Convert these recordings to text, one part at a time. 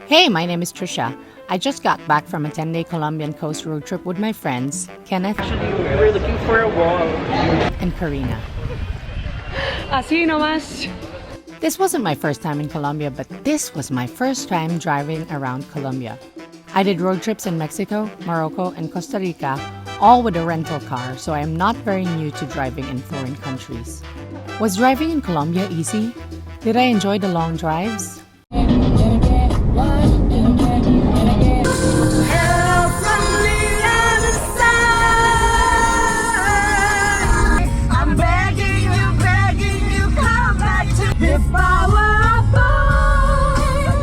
Hey, my name is Trisha. I just got back from a 10-day Colombian coast road trip with my friends, Kenneth. Actually, we were looking for a wall. And Karina. Así nomás. This wasn't my first time in Colombia, but this was my first time driving around Colombia. I did road trips in Mexico, Morocco, and Costa Rica, all with a rental car, so I am not very new to driving in foreign countries. Was driving in Colombia easy? Did I enjoy the long drives?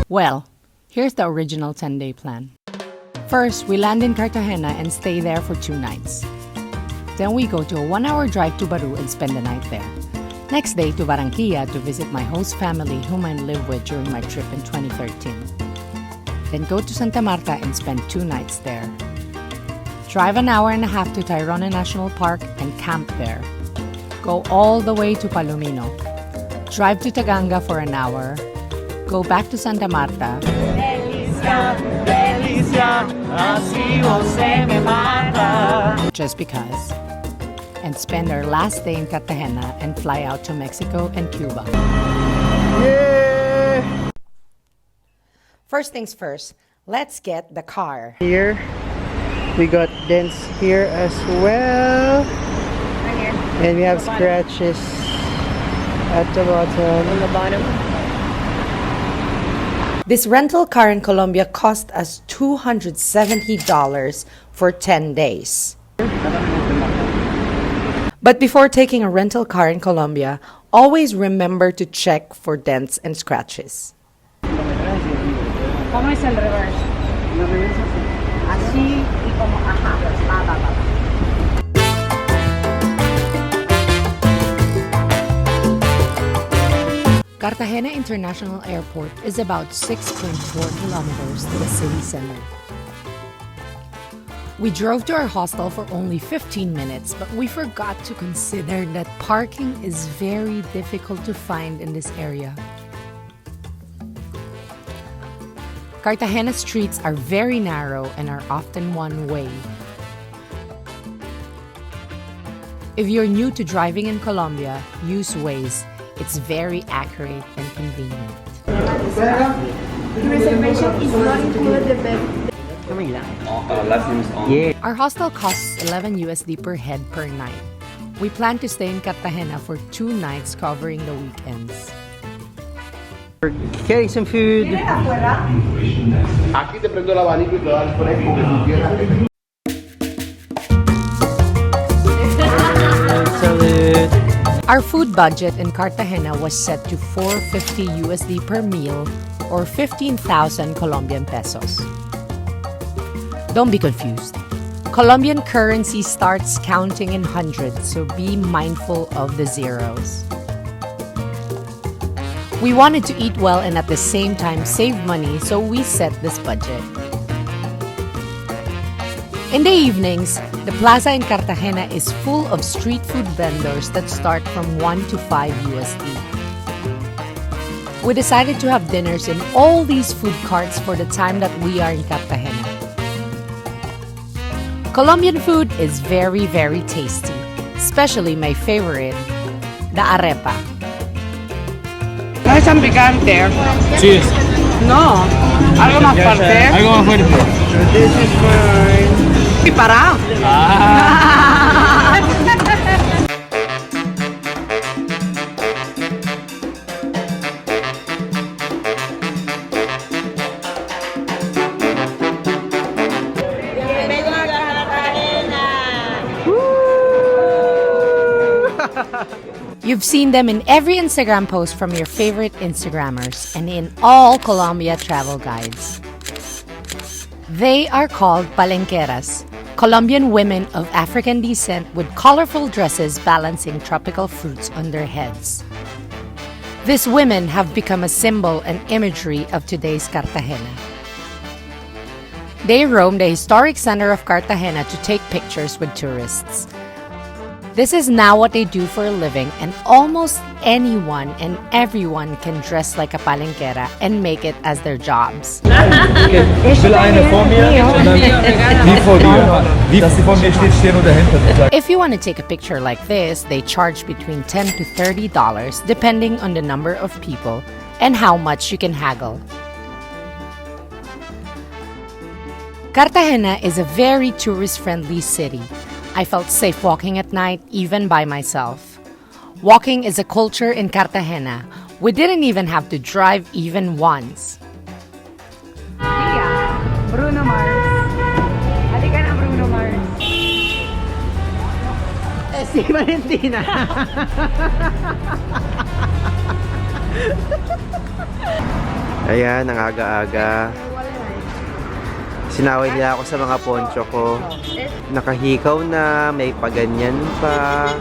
Well, here's the original 10-day plan. First, we land in Cartagena and stay there for 2 nights. Then we go to a 1-hour drive to Beru and spend the night there. Next day to Barranquilla to visit my host family whom I lived with during my trip in 2013. Then go to Santa Marta and spend 2 nights there. Drive an hour and a half to Tayrona National Park and camp there. Go all the way to Palomino. Drive to Taganga for an hour. Go back to Santa Marta. Just because. And spend our last day in Cartagena and fly out to Mexico and Cuba. Yeah! First things first, let's get the car. Here, we got dents here as well. Right here. And we have scratches at the bottom. On the bottom. This rental car in Colombia cost us $270 for 10 days. But before taking a rental car in Colombia, always remember to check for dents and scratches. ¿Cómo es el reverse? Así y como ajá. Cartagena International Airport is about 6.4 kilometers to the city center. We drove to our hostel for only 15 minutes, but we forgot to consider that parking is very difficult to find in this area. Cartagena streets are very narrow and are often one-way. If you're new to driving in Colombia, use Waze. It's very accurate and convenient. Reservation is not included the Last name is on. Yeah. Our hostel costs $11 per head per night. We plan to stay in Cartagena for 2 nights covering the weekends. We're getting some food. Aquí te prendo el abanico y te das por ahí porque tú quieras. Salud. Our food budget in Cartagena was set to $450 per meal or 15,000 Colombian pesos. Don't be confused. Colombian currency starts counting in hundreds, so be mindful of the zeros. We wanted to eat well and at the same time save money, so we set this budget. In the evenings, the plaza in Cartagena is full of street food vendors that start from $1 to $5. We decided to have dinners in all these food carts for the time that we are in Cartagena. Colombian food is very, very tasty, especially my favorite, the arepa. ¿No es tan picante? Sí, No. ¿Algo más fuerte? algo más fuerte. This is mine. ¿Y para? You've seen them in every Instagram post from your favorite Instagrammers and in all Colombia travel guides. They are called palenqueras, Colombian women of African descent with colorful dresses balancing tropical fruits on their heads. These women have become a symbol and imagery of today's Cartagena. They roam the historic center of Cartagena to take pictures with tourists. This is now what they do for a living, and almost anyone and everyone can dress like a palenquera and make it as their jobs. If you want to take a picture like this, they charge between $10 to $30 depending on the number of people and how much you can haggle. Cartagena is a very tourist-friendly city. I felt safe walking at night, even by myself. Walking is a culture in Cartagena. We didn't even have to drive even once. Bruno Mars. Halika na, Bruno Mars. Si Valentina. Ayan, ang aga-aga. Sinaway nila ako sa mga poncho ko. Nakahikaw na, may paganyan pa.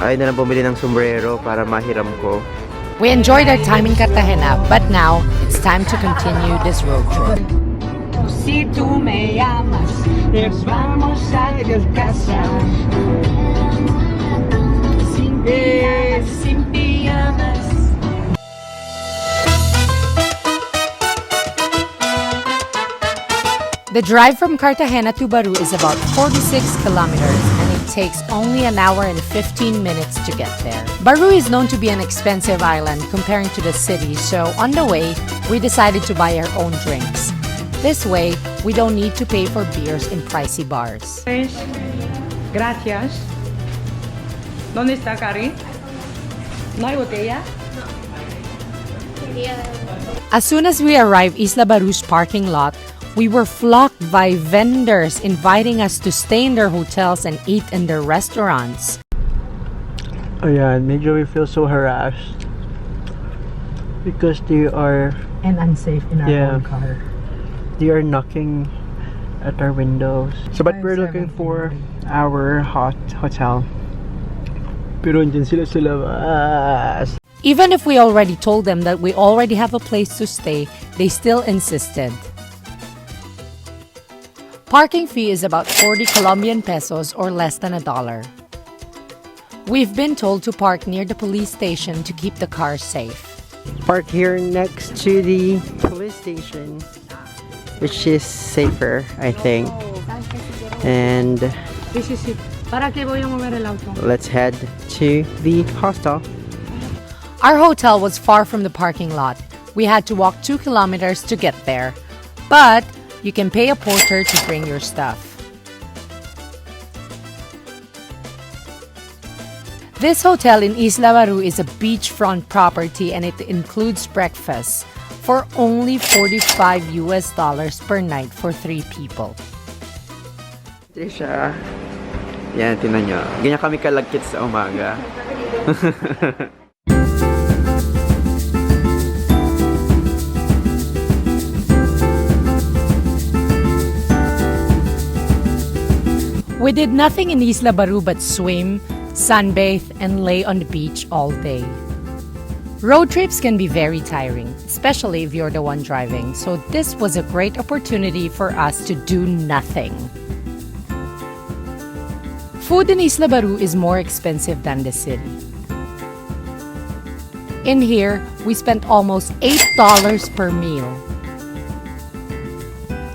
Ayaw na lang bumili ng sombrero para mahiram ko. We enjoyed our time in Cartagena, but now it's time to continue this road trip. Si tú me llamas, nos vamos a casa. Sin pijamas, sin pijamas. The drive from Cartagena to Beru is about 46 kilometers, and it takes only an hour and 15 minutes to get there. Beru is known to be an expensive island comparing to the city, so on the way, we decided to buy our own drinks. This way, we don't need to pay for beers in pricey bars. Gracias. ¿Dónde está Cari? ¿No hay botella? As soon as we arrived Isla Beru's parking lot, we were flocked by vendors inviting us to stay in their hotels and eat in their restaurants. Ayan, medyo we feel so harassed. Because they are... And unsafe in our Yeah. own car. They are knocking at our windows. So, but we're looking for our hotel. Pero andyan sila sa labas. Even if we already told them that we already have a place to stay, they still insisted. Parking fee is about 40 Colombian pesos or less than $1. We've been told to park near the police station to keep the car safe. Park here next to the police station, which is safer, I think. And let's head to the hostel. Our hotel was far from the parking lot. We had to walk 2 kilometers to get there. But you can pay a porter to bring your stuff. This hotel in Isla Beru is a beachfront property, and it includes breakfast for only $45 per night for 3 people. Trisha. Yan, tingnan nyo. Ganyan kami kalagkit sa umaga. We did nothing in Isla Beru but swim, sunbathe, and lay on the beach all day. Road trips can be very tiring, especially if you're the one driving, so this was a great opportunity for us to do nothing. Food in Isla Beru is more expensive than the city. In here, we spent almost $8 per meal.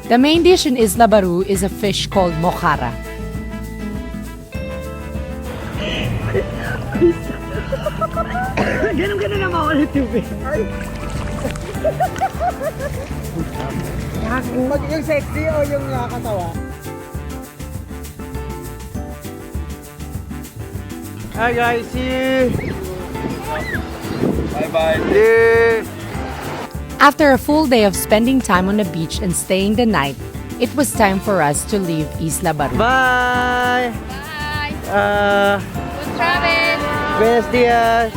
The main dish in Isla Beru is a fish called mojarra. Ganun na mawala ng tubig. Yung sexy o yung nakakatawa? Hi guys, see you! Bye-bye. Yeah. After a full day of spending time on the beach and staying the night, it was time for us to leave Isla Beru. Bye! Good travel. Buenos dias!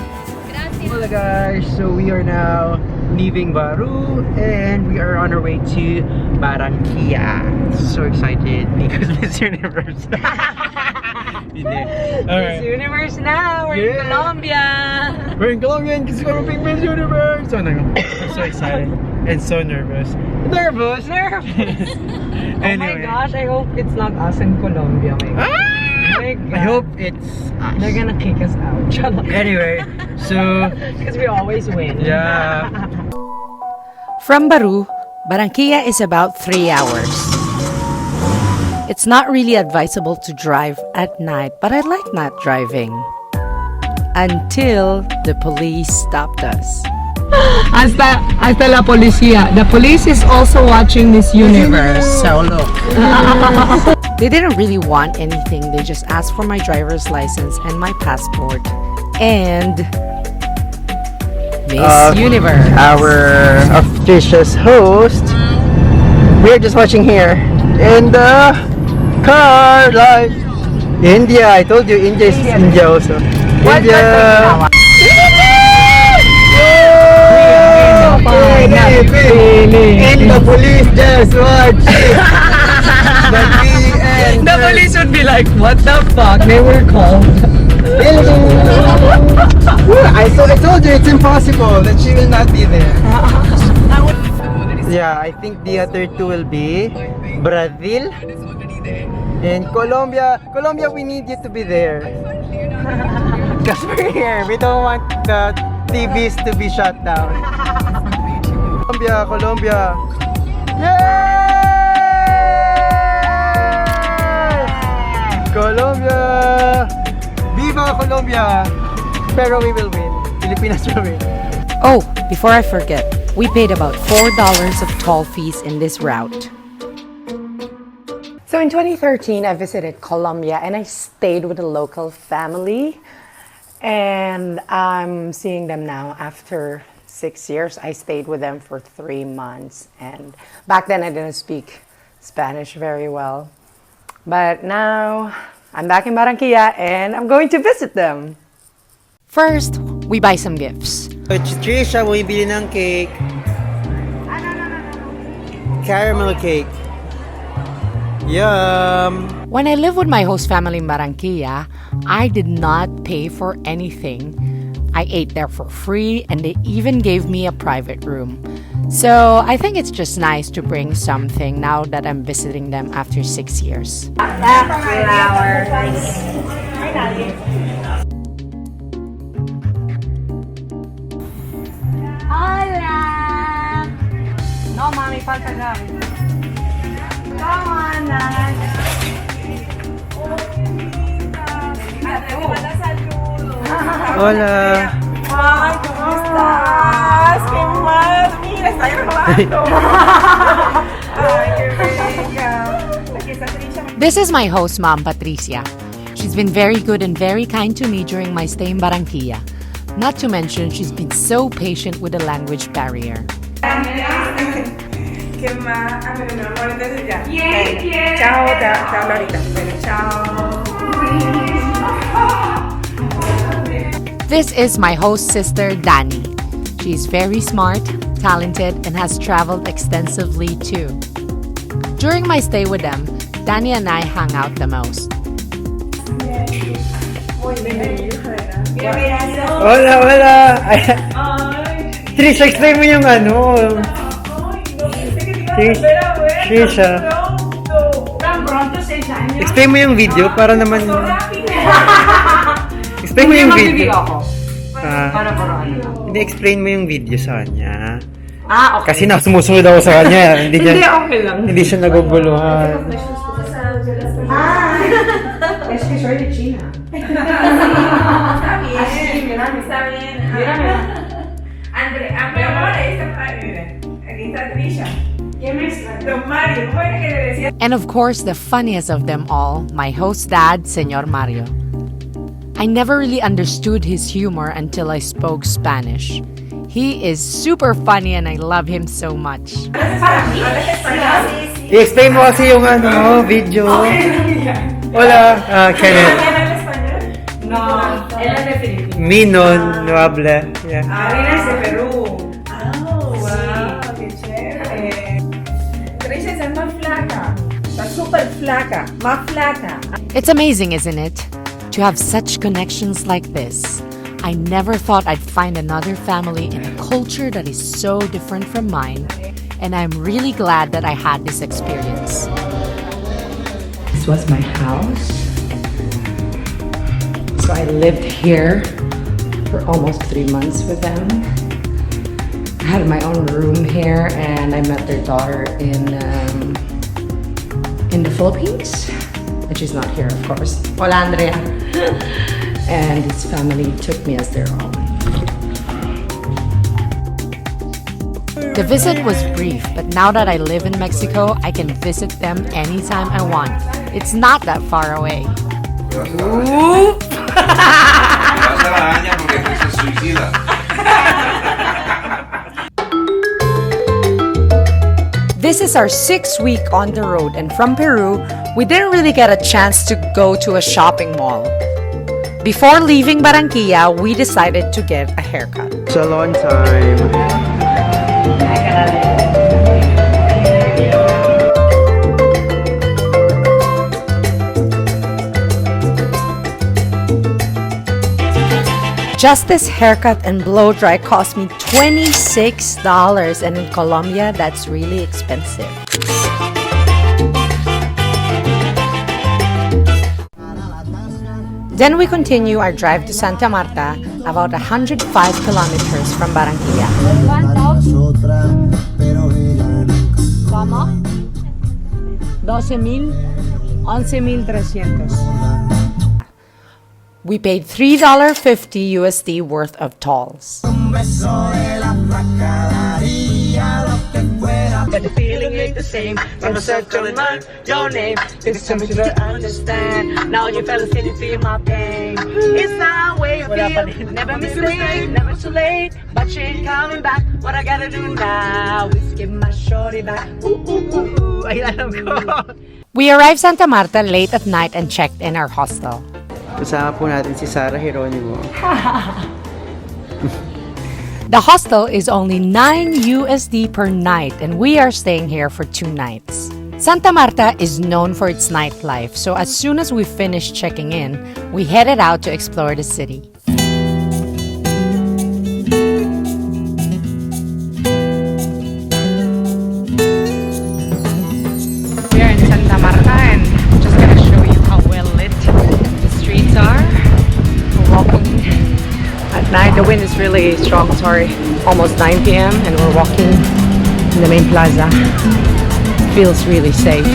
Gracias. Hello guys, so we are now leaving Beru and we are on our way to Barranquilla. So excited because Miss Universe. Miss Universe now. We're in Colombia. We're in Colombia because we're being Miss Universe. So, I'm so excited and so nervous. Nervous! Nervous. Anyway. Oh my gosh, I hope it's not us in Colombia. My God. I hope it's us. They're gonna kick us out. Anyway, so Because we always win. yeah. From Beru, Barranquilla is about 3 hours. It's not really advisable to drive at night, but I like not driving. Until the police stopped us. Hasta la policía. The police is also watching this universe. So look. They didn't really want anything. They just asked for my driver's license and my passport. And Miss Universe. Our auspicious host. We're just watching here in the car like India. I told you India is India also. India. And the police just watch The police would be like, what the fuck? They were called. I told you it's impossible that she will not be there. Yeah, I think the other two will be Brazil and Colombia. Colombia, we need you to be there. Because we're here. We don't want the TVs to be shut down. Colombia. Yay! Colombia! Viva Colombia! Pero we will win. Pilipinas will win. Oh, before I forget, we paid about $4 of toll fees in this route. So in 2013, I visited Colombia and I stayed with a local family. And I'm seeing them now after 6 years. I stayed with them for 3 months. And back then I didn't speak Spanish very well. But now I'm back in Barranquilla and I'm going to visit them. First, we buy some gifts. Trisha, bumibili ng cake. Caramel cake. Yum! When I lived with my host family in Barranquilla, I did not pay for anything. I ate there for free and they even gave me a private room. So I think it's just nice to bring something now that I'm visiting them after 6 years. Hola! No, mami, falta acá. Come on, Nana. Hola! Ay, ¿cómo estás? ¿Qué más? Mira, está grabando. Ay, qué bella. Aquí está Trisha. This is my host mom, Patricia. She's been very good and very kind to me during my stay in Barranquilla. Not to mention, she's been so patient with the language barrier. ¿Qué más? Ah, pero mi amor, entonces ya. Chao, te hablo ahorita. Bueno, chao. This is my host sister, Dani. She's very smart, talented, and has traveled extensively too. During my stay with them, Dani and I hung out the most. Hola, hola! Trisha, explain mo yung ano. Trisha. Explain mo yung video para naman. Explain mo yung video. Hindi, explain mo yung video sa kanya. Okay. Kasi sumusunod ako sa kanya. Hindi okay lang. Hindi siya naguguluhan. Es que soy de China. Está bien. Mira. André, mi amor, ahí está Mario. Aquí está Trisha. ¿Quién es? Don Mario. ¿Cómo era que le decía? And of course, the funniest of them all, my host dad, Señor Mario. I never really understood his humor until I spoke Spanish. He is super funny and I love him so much. I-explain mo kasi yung video. Hola, Kenneth. No, él es de Filipinas. Minon, no habla. Yeah. Arena es de Perú. Wow, qué chévere. Trisha es más flaca. Está súper flaca. Más flaca. It's amazing, isn't it? To have such connections like this. I never thought I'd find another family in a culture that is so different from mine. And I'm really glad that I had this experience. This was my house. So I lived here for almost 3 months with them. I had my own room here, and I met their daughter in the Philippines, but she's not here, of course. Hola, Andrea. And his family took me as their own. The visit was brief, but now that I live in Mexico, I can visit them anytime I want. It's not that far away. This is our 6th week on the road, and from Peru, we didn't really get a chance to go to a shopping mall. Before leaving Barranquilla, we decided to get a haircut. Salon time. Just this haircut and blow dry cost me $26, and in Colombia, that's really expensive. Then we continue our drive to Santa Marta, about 105 kilometers from Barranquilla. ¿Cómo? 12,000, 11,300. We paid $3.50 USD worth of tolls. But the feeling ain't the same. From a circle learn your name. This time you don't understand. Now you fellas can you feel my pain. It's not way you feel. Never mistake, never too late. But she ain't coming back. What I gotta do now is give my shorty back. Ooh, ooh, ooh, ooh. Ay, alam ko. We arrived Santa Marta late at night and checked in our hostel. Kasama po natin si Sarah Geronimo. The hostel is only $9 USD per night, and we are staying here for 2 nights. Santa Marta is known for its nightlife, so as soon as we finished checking in, we headed out to explore the city. We are in Santa Marta, and I'm just gonna show you how well lit the streets are. We're walking at night. The wind is really strong, sorry. Almost 9 p.m. and we're walking in the main plaza. Feels really safe.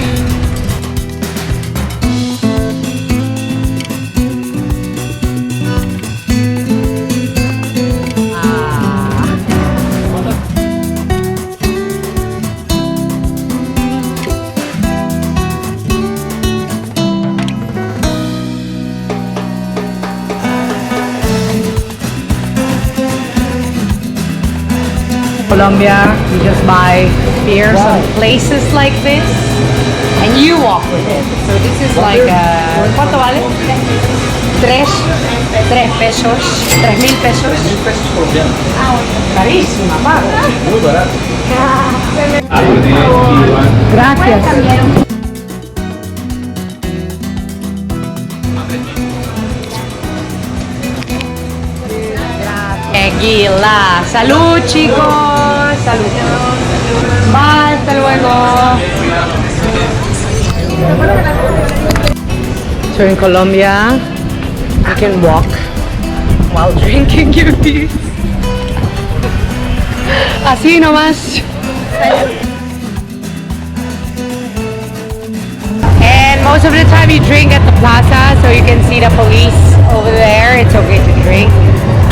Colombia, you just buy beer from places like this and you walk with it. So this is like ¿cuánto vale? 3 pesos, 3,000 pesos. 3,000 pesos colombianos. Carísima, pago. Muy barato. Gracias. Tequila. Salud, chicos. Salud. Bye, hasta luego. So in Colombia, you can walk while drinking your beers. Así nomás. And most of the time you drink at the plaza, so you can see the police over there. It's okay to drink.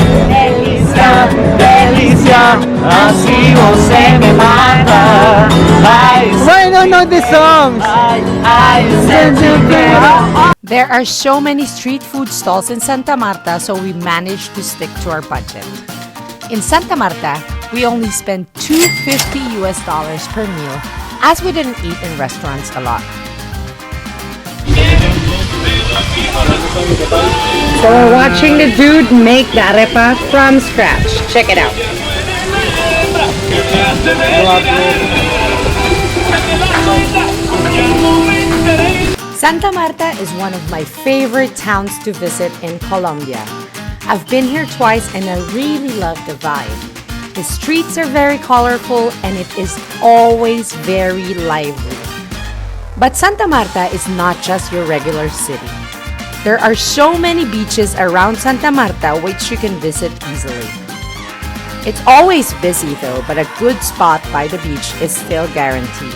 Delicia, delicia, así você me mata. Why don't know this song? There are so many street food stalls in Santa Marta, so we managed to stick to our budget. In Santa Marta, we only spent $250 US per meal, as we didn't eat in restaurants a lot. So we're watching the dude make the arepa from scratch. Check it out. Santa Marta is one of my favorite towns to visit in Colombia. I've been here twice and I really love the vibe. The streets are very colorful and it is always very lively. But Santa Marta is not just your regular city. There are so many beaches around Santa Marta which you can visit easily. It's always busy though, but a good spot by the beach is still guaranteed.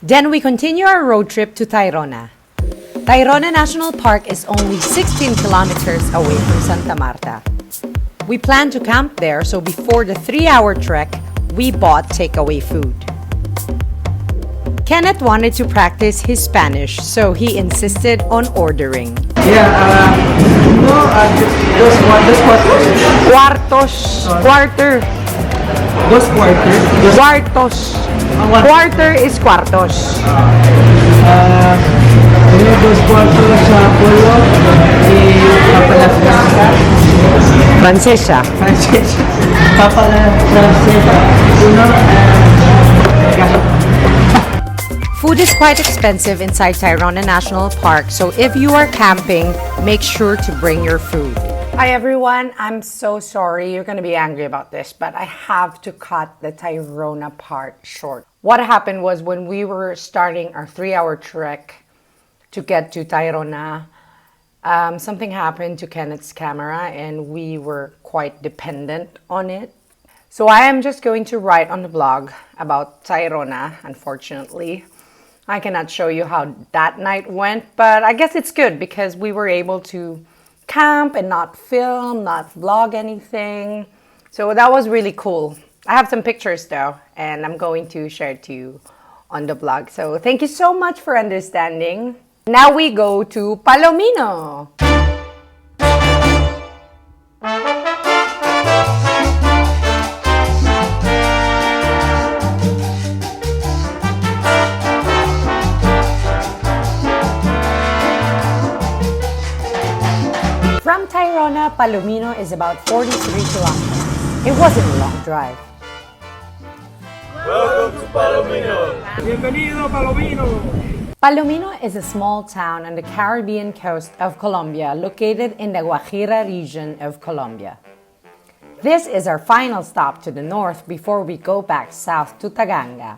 Then we continue our road trip to Tayrona. Tayrona National Park is only 16 kilometers away from Santa Marta. We plan to camp there, so before the 3-hour trek, we bought takeaway food. Kenneth wanted to practice his Spanish, so he insisted on ordering. Yeah, those quarters? Quarter. Those quarters? Cuartos. Quarter is cuartos. Dos quartos sa Polo Francesa. Food is quite expensive inside Tayrona National Park, so if you are camping, make sure to bring your food. Hi everyone, I'm so sorry you're going to be angry about this, but I have to cut the Tayrona part short. What happened was when we were starting our 3-hour trek to get to Tayrona, something happened to Kenneth's camera and we were quite dependent on it. So I am just going to write on the blog about Tayrona, unfortunately. I cannot show you how that night went, but I guess it's good because we were able to camp and not film, not vlog anything. So that was really cool. I have some pictures though, and I'm going to share it to you on the blog. So thank you so much for understanding. Now we go to Palomino. From Tayrona, Palomino is about 43 kilometers. It wasn't a long drive. Welcome to Palomino. Bienvenido, Palomino. Palomino is a small town on the Caribbean coast of Colombia, located in the Guajira region of Colombia. This is our final stop to the north before we go back south to Taganga.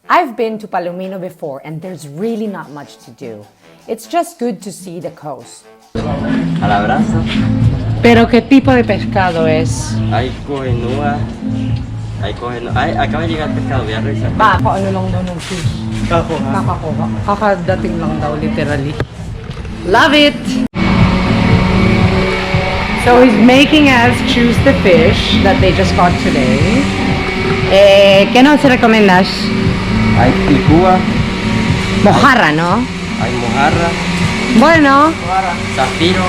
I've been to Palomino before and there's really not much to do. It's just good to see the coast. A la brasa, ¿Pero qué tipo de pescado es? hay cohenúa, acaba de llegar el pescado, voy a revisar. Ano lang daw ng fish? Kakakuha. Kakadating lang daw, literally. Love it! So he's making us choose the fish that they just caught today. ¿Qué nos recomiendas? Hay picúa, Mojarra, ¿no? hay mojarra, Bueno. zafiro,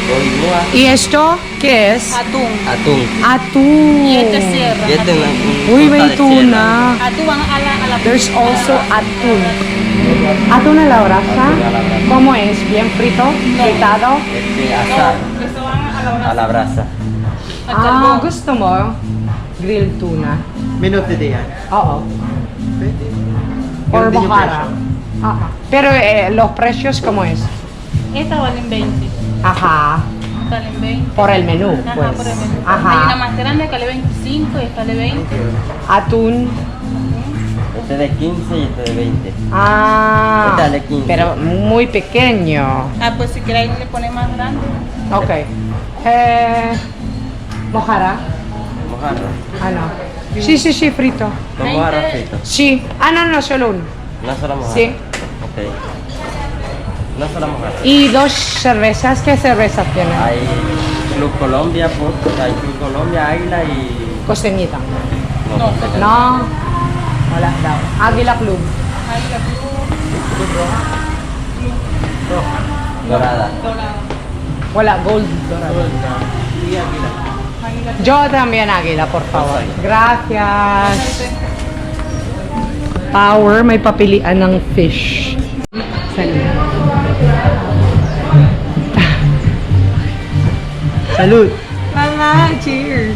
cohenúa, ¿Y esto qué es? Atún. atún. Atún. Y este cierra. Y este es una Uy, fruta may de tuna. Atún a la There's also atún. ¿Atún a la brasa? ¿Cómo es? ¿Bien frito? ¿Fritado? asar, a la brasa. Ah, gusto mo? Grilled tuna. Minuto de yan. Oo. Or Yun din yung mojarra. Ajá. Pero los precios, ¿cómo es? Esta valen 20. Ajá. Salen 20. Por el menú, Ajá, pues. por el menú. Ajá. Hay una más grande que vale 25 y esta vale 20. Atún. Este de 15 y este de 20. Ah. Este vale 15. Pero muy pequeño. Ah, pues si queréis le pones más grande. Ok. Mojarra. Mojarra. Ah, no. Sí, frito. Con mojarra frito. Sí. Ah, no, solo uno. Una sola mojarra. Sí. Ok. Una sola mojarra. Y 2 cervezas. ¿Qué cervezas tienen? Hay Club Colombia, hay Club Colombia, Águila y... Costeñita. No. No. Wala daw. Águila Club. Dorada. Wala, gold dorado. Yo también águila, por favor. Gracias. Power, may papilian ng fish. Salud. Mama, cheers!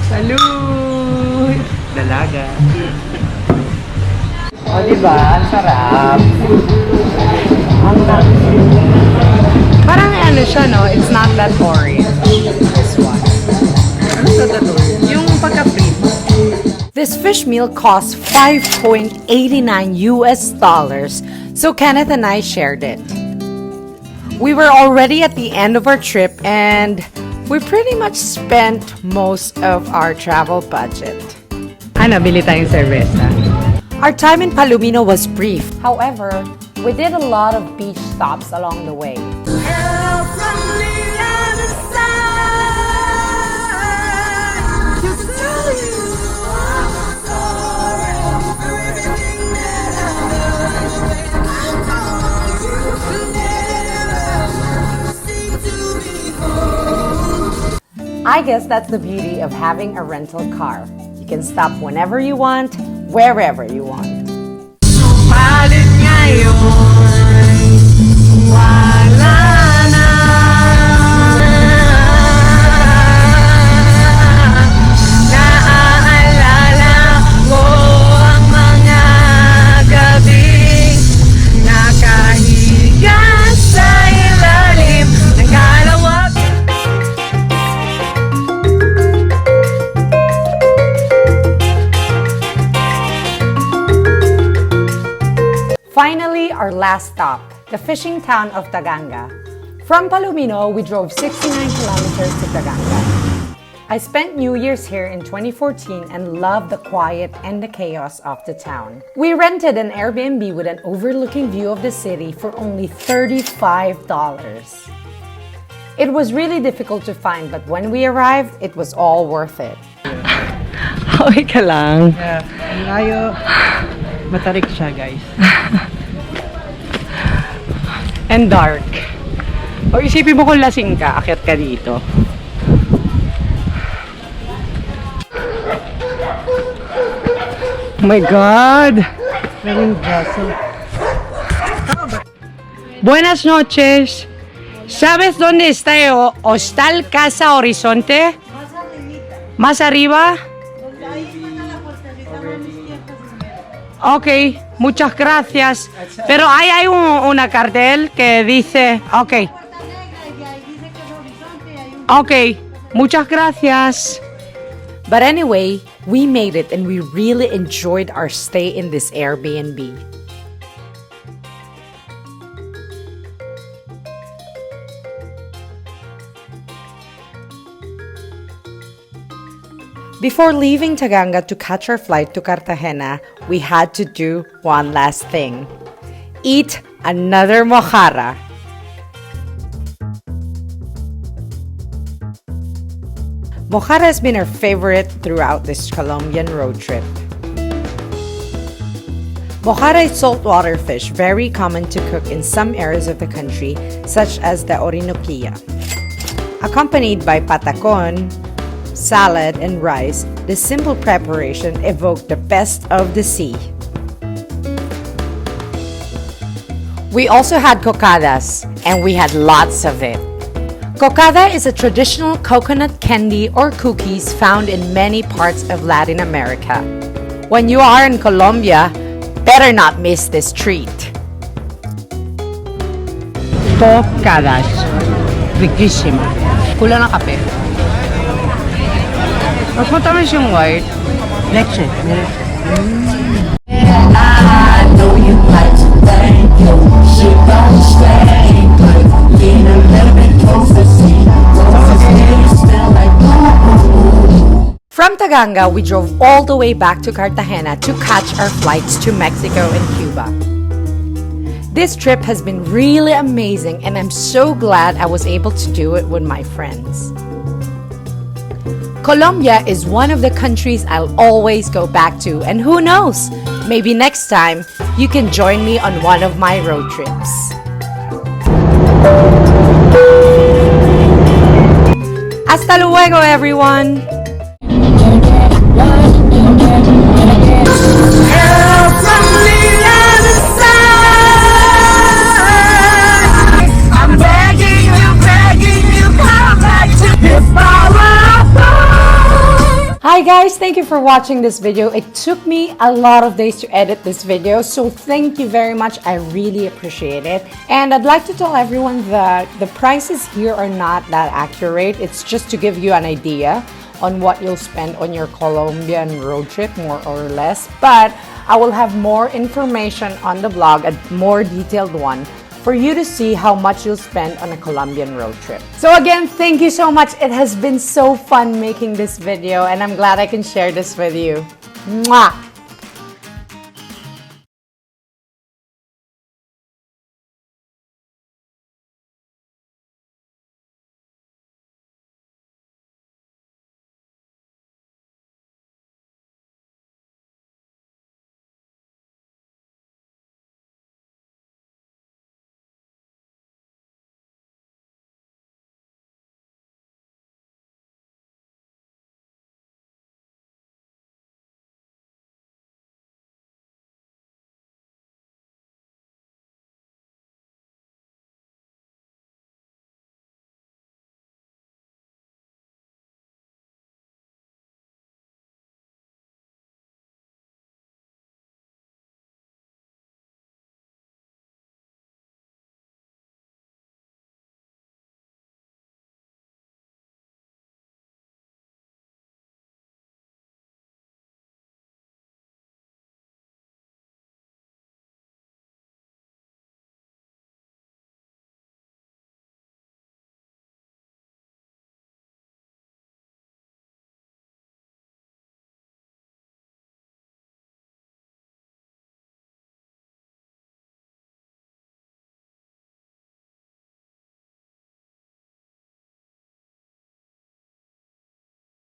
Salud! Dalaga. O, diba? Ang sarap. Ang Parang ano siya, no? It's not that orange. This one. Ano sa datoy? Yung pagka-free. This fish meal cost $5.89 US, so Kenneth and I shared it. We were already at the end of our trip and we pretty much spent most of our travel budget. Bili tayong cerveza. Our time in Palomino was brief. However, we did a lot of beach stops along the way. I guess that's the beauty of having a rental car. You can stop whenever you want, wherever you want. Subalit ngayon, wala na. Naaalala ko ang mga gabing nakahiga sa ilalim ng kalawag. Finally, our last stop, the fishing town of Taganga. From Palomino, we drove 69 kilometers to Taganga. I spent New Year's here in 2014 and loved the quiet and the chaos of the town. We rented an Airbnb with an overlooking view of the city for only $35. It was really difficult to find, but when we arrived, it was all worth it. Okay ka lang. Yeah. Layo. Matarik siya, guys. And dark. O isipin mo kung lasing ka, akyat ka dito. Oh my God! Meron braso. Buenas noches. ¿Sabes dónde está el Hostal Casa Horizonte? Más arriba. Ok, muchas gracias. Pero hay una cartel que dice... Ok. Ok, muchas gracias. But anyway, we made it and we really enjoyed our stay in this Airbnb. Before leaving Taganga to catch our flight to Cartagena, we had to do one last thing. Eat another mojarra. Mojarra has been our favorite throughout this Colombian road trip. Mojarra is saltwater fish, very common to cook in some areas of the country, such as the Orinoquia. Accompanied by patacon, salad, and rice, this simple preparation evoked the best of the sea. We also had cocadas, and we had lots of it. Cocada is a traditional coconut candy or cookies found in many parts of Latin America. When you are in Colombia, better not miss this treat. Cocadas. Riquísima. Kulang ng kape. Mas matamis yung white. Leche. I know you like to thank you. She don't stay, but lean a little bit closer, see. Roses smell like ooh. From Taganga, we drove all the way back to Cartagena to catch our flights to Mexico and Cuba. This trip has been really amazing, and I'm so glad I was able to do it with my friends. Colombia is one of the countries I'll always go back to, and who knows, maybe next time you can join me on one of my road trips. Hasta luego, everyone! I'm begging you, come back to this power. Hi Hi guys, thank you for watching this video. It took me a lot of days to edit this video, so thank you very much. I really appreciate it. And I'd like to tell everyone that the prices here are not that accurate. It's just to give you an idea on what you'll spend on your Colombian road trip, more or less. But I will have more information on the vlog, a more detailed one, for you to see how much you'll spend on a Colombian road trip. So again, thank you so much. It has been so fun making this video, and I'm glad I can share this with you. Mwah!